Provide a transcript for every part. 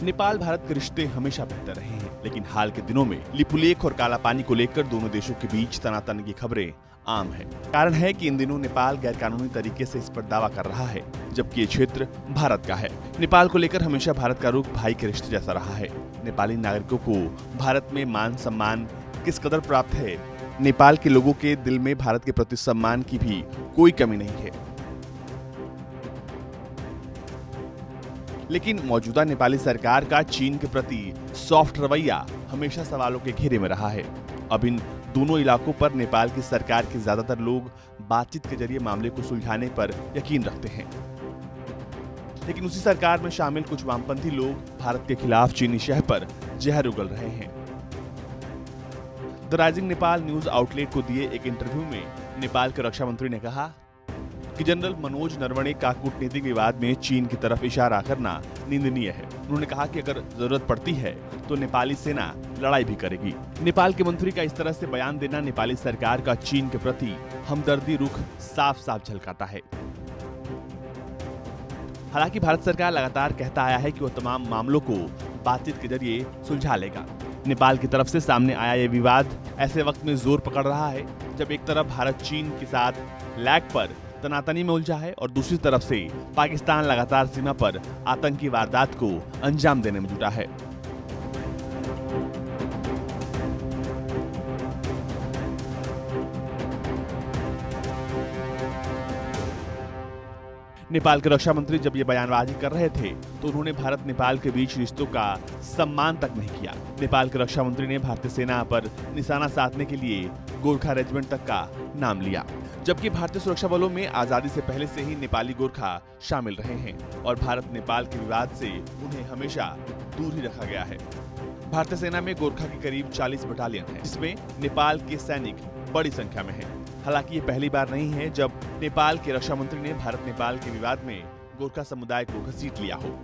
नेपाल भारत के रिश्ते हमेशा बेहतर रहे हैं, लेकिन हाल के दिनों में लिपुलेख और कालापानी को लेकर दोनों देशों के बीच तनातनी की खबरें आम है। कारण है कि इन दिनों नेपाल गैरकानूनी तरीके से इस पर दावा कर रहा है, जबकि ये क्षेत्र भारत का है। नेपाल को लेकर हमेशा भारत का रुख भाई के रिश्ते जैसा रहा है। नेपाली नागरिकों को भारत में मान सम्मान किस कदर प्राप्त है, नेपाल के लोगों के दिल में भारत के प्रति सम्मान की भी कोई कमी नहीं है। लेकिन मौजूदा नेपाली सरकार का चीन के प्रति सॉफ्ट रवैया हमेशा सवालों के घेरे में रहा है। अब इन दोनों इलाकों पर नेपाल की सरकार के ज्यादातर लोग बातचीत के जरिए मामले को सुलझाने पर यकीन रखते हैं, लेकिन उसी सरकार में शामिल कुछ वामपंथी लोग भारत के खिलाफ चीनी शह पर जहर उगल रहे हैं। The rising Nepal news outlet को दिए एक इंटरव्यू में नेपाल के रक्षा मंत्री ने कहा कि जनरल मनोज नरवणे का कूटनीतिक विवाद में चीन की तरफ इशारा करना निंदनीय है। उन्होंने कहा कि अगर जरूरत पड़ती है तो नेपाली सेना लड़ाई भी करेगी। नेपाल के मंत्री का इस तरह से बयान देना नेपाली सरकार का चीन के प्रति हमदर्दी रुख साफ साफ झलकाता है। हालांकि भारत सरकार लगातार कहता आया है कि वह तमाम मामलों को बातचीत के जरिए सुलझा लेगा। नेपाल की तरफ से सामने आया ये विवाद ऐसे वक्त में जोर पकड़ रहा है जब एक तरफ भारत चीन के साथ लैग पर तनातनी में उलझा है और दूसरी तरफ से पाकिस्तान लगातार सीमा पर आतंकी वारदात को अंजाम देने में जुटा है। नेपाल के रक्षा मंत्री जब ये बयानबाजी कर रहे थे तो उन्होंने भारत नेपाल के बीच रिश्तों का सम्मान तक नहीं किया। नेपाल के रक्षा मंत्री ने भारतीय सेना पर निशाना साधने के लिए गोरखा रेजिमेंट तक का नाम लिया, जबकि भारतीय सुरक्षा बलों में आजादी से पहले से ही नेपाली गोरखा शामिल रहे हैं और भारत नेपाल के विवाद से उन्हें हमेशा दूर ही रखा गया है। भारतीय सेना में गोरखा की करीब 40 बटालियन है, जिसमें नेपाल के सैनिक बड़ी संख्या में हैं। हालांकि ये पहली बार नहीं है जब नेपाल के रक्षा मंत्री ने भारत नेपाल के विवाद में गोरखा समुदाय को घसीट लिया हो।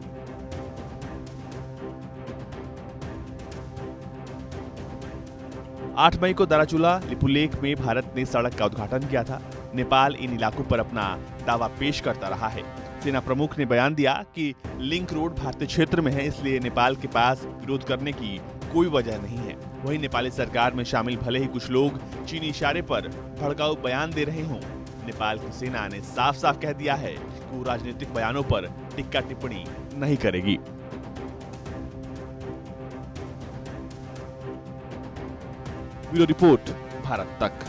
आठ मई को दाराचुला लिपुलेख में भारत ने सड़क का उद्घाटन किया था। नेपाल इन इलाकों पर अपना दावा पेश करता रहा है। सेना प्रमुख ने बयान दिया कि लिंक रोड भारतीय क्षेत्र में है, इसलिए नेपाल के पास विरोध करने की कोई वजह नहीं है। वहीं नेपाली सरकार में शामिल भले ही कुछ लोग चीनी इशारे पर भड़काऊ बयान दे रहे हों, नेपाल की सेना ने साफ साफ कह दिया है कि वो राजनीतिक बयानों पर टिक्का टिप्पणी नहीं करेगी। ब्यूरो रिपोर्ट, भारत तक।